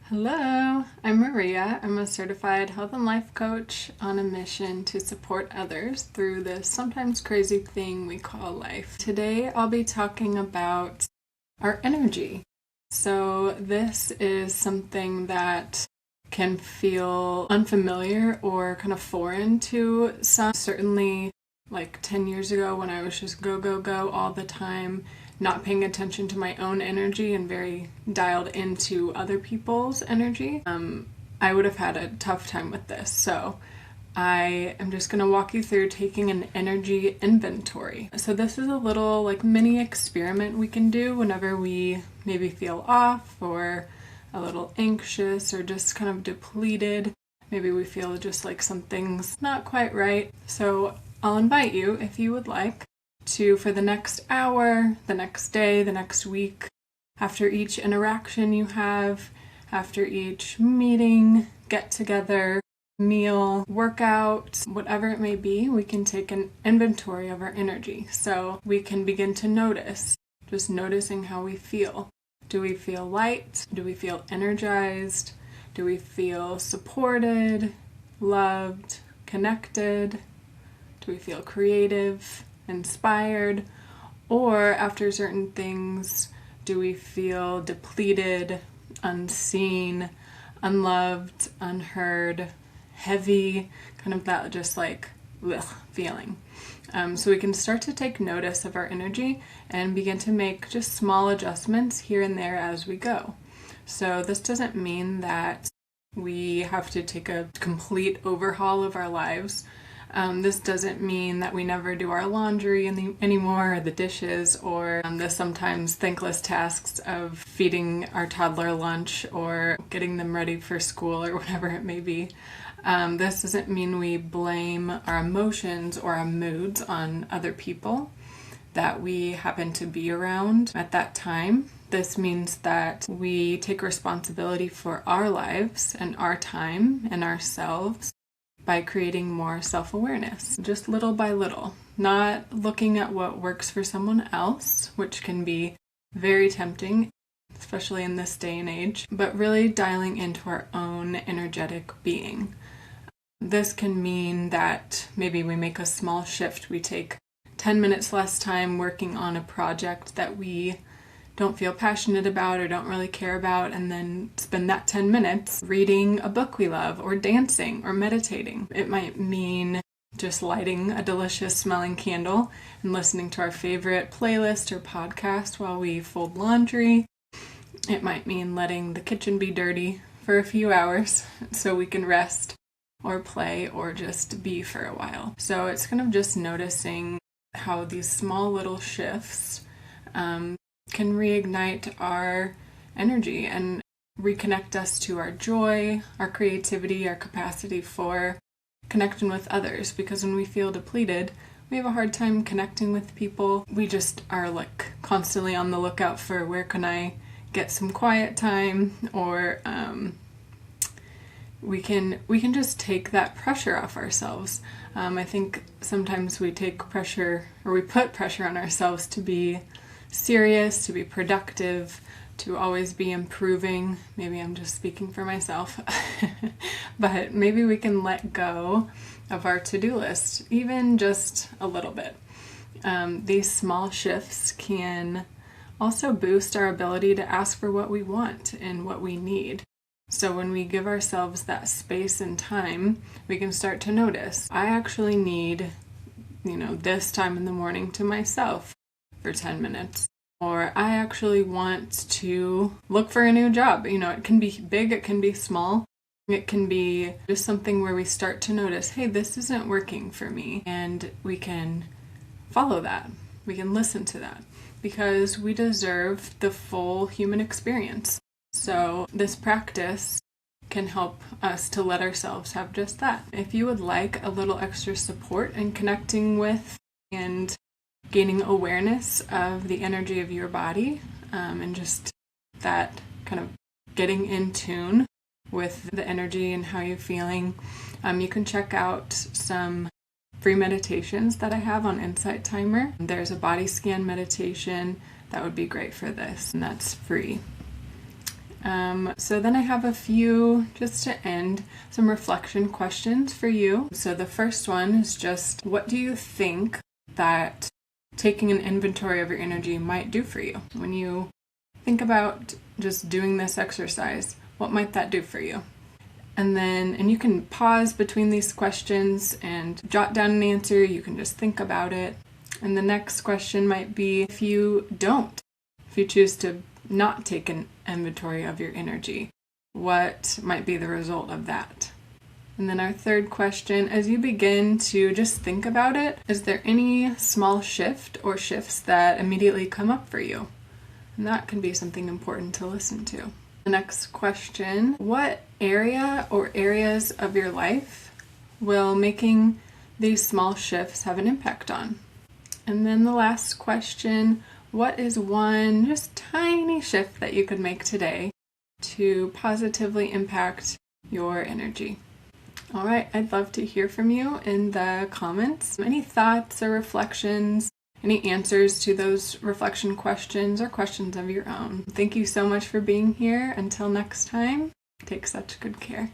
Hello, I'm Maria. I'm a certified health and life coach on a mission to support others through this sometimes crazy thing we call life. Today I'll be talking about our energy. So this is something that can feel unfamiliar or kind of foreign to some. Certainly like 10 years ago when I was just go, go, go all the time, not paying attention to my own energy and very dialed into other people's energy, I would have had a tough time with this. So I am just going to walk you through taking an energy inventory. So this is a little like mini experiment we can do whenever we maybe feel off or a little anxious or just kind of depleted. Maybe we feel just like something's not quite right. So I'll invite you, if you would like, to, for the next hour, the next day, the next week, after each interaction you have, after each meeting, get together, meal, workout, whatever it may be, we can take an inventory of our energy. So we can begin to notice, just noticing how we feel. Do we feel light? Do we feel energized? Do we feel supported, loved, connected? Do we feel creative, inspired? Or after certain things, do we feel depleted, unseen, unloved, unheard, heavy, kind of that just like ugh, feeling? So we can start to take notice of our energy and begin to make just small adjustments here and there as we go. So this doesn't mean that we have to take a complete overhaul of our lives. This doesn't mean that we never do our laundry anymore, or the dishes, or the sometimes thankless tasks of feeding our toddler lunch or getting them ready for school or whatever it may be. This doesn't mean we blame our emotions or our moods on other people that we happen to be around at that time. This means that we take responsibility for our lives and our time and ourselves by creating more self-awareness, just little by little, not looking at what works for someone else, which can be very tempting, especially in this day and age, but really dialing into our own energetic being. This can mean that maybe we make a small shift. We take 10 minutes less time working on a project that we don't feel passionate about or don't really care about, and then spend that 10 minutes reading a book we love or dancing or meditating. It might mean just lighting a delicious smelling candle and listening to our favorite playlist or podcast while we fold laundry. It might mean letting the kitchen be dirty for a few hours so we can rest or play or just be for a while. So it's kind of just noticing how these small little shifts can reignite our energy and reconnect us to our joy, our creativity, our capacity for connection with others. Because when we feel depleted, we have a hard time connecting with people. We just are like constantly on the lookout for where can I get some quiet time, or we can just take that pressure off ourselves. I think sometimes we take pressure, or we put pressure on ourselves to be serious, to be productive, to always be improving. Maybe I'm just speaking for myself, but maybe we can let go of our to-do list, even just a little bit. These small shifts can also boost our ability to ask for what we want and what we need. So when we give ourselves that space and time, we can start to notice, I actually need, this time in the morning to myself for 10 minutes. Or I actually want to look for a new job. It can be big, it can be small. It can be just something where we start to notice, hey, this isn't working for me. And we can follow that. We can listen to that, because we deserve the full human experience. So this practice can help us to let ourselves have just that. If you would like a little extra support in connecting with and gaining awareness of the energy of your body, and just that kind of getting in tune with the energy and how you're feeling, you can check out some free meditations that I have on Insight Timer. There's a body scan meditation that would be great for this, and that's free. So then I have a few, just to end, some reflection questions for you. So the first one is just, what do you think that taking an inventory of your energy might do for you? When you think about just doing this exercise, what might that do for you? And you can pause between these questions and jot down an answer. You can just think about it. And the next question might be, if you choose to not take an inventory of your energy, what might be the result of that? And then our third question, as you begin to just think about it, is there any small shift or shifts that immediately come up for you? And that can be something important to listen to. The next question, what area or areas of your life will making these small shifts have an impact on? And then the last question, what is one just tiny shift that you could make today to positively impact your energy? All right, I'd love to hear from you in the comments. Any thoughts or reflections, any answers to those reflection questions or questions of your own. Thank you so much for being here. Until next time, take such good care.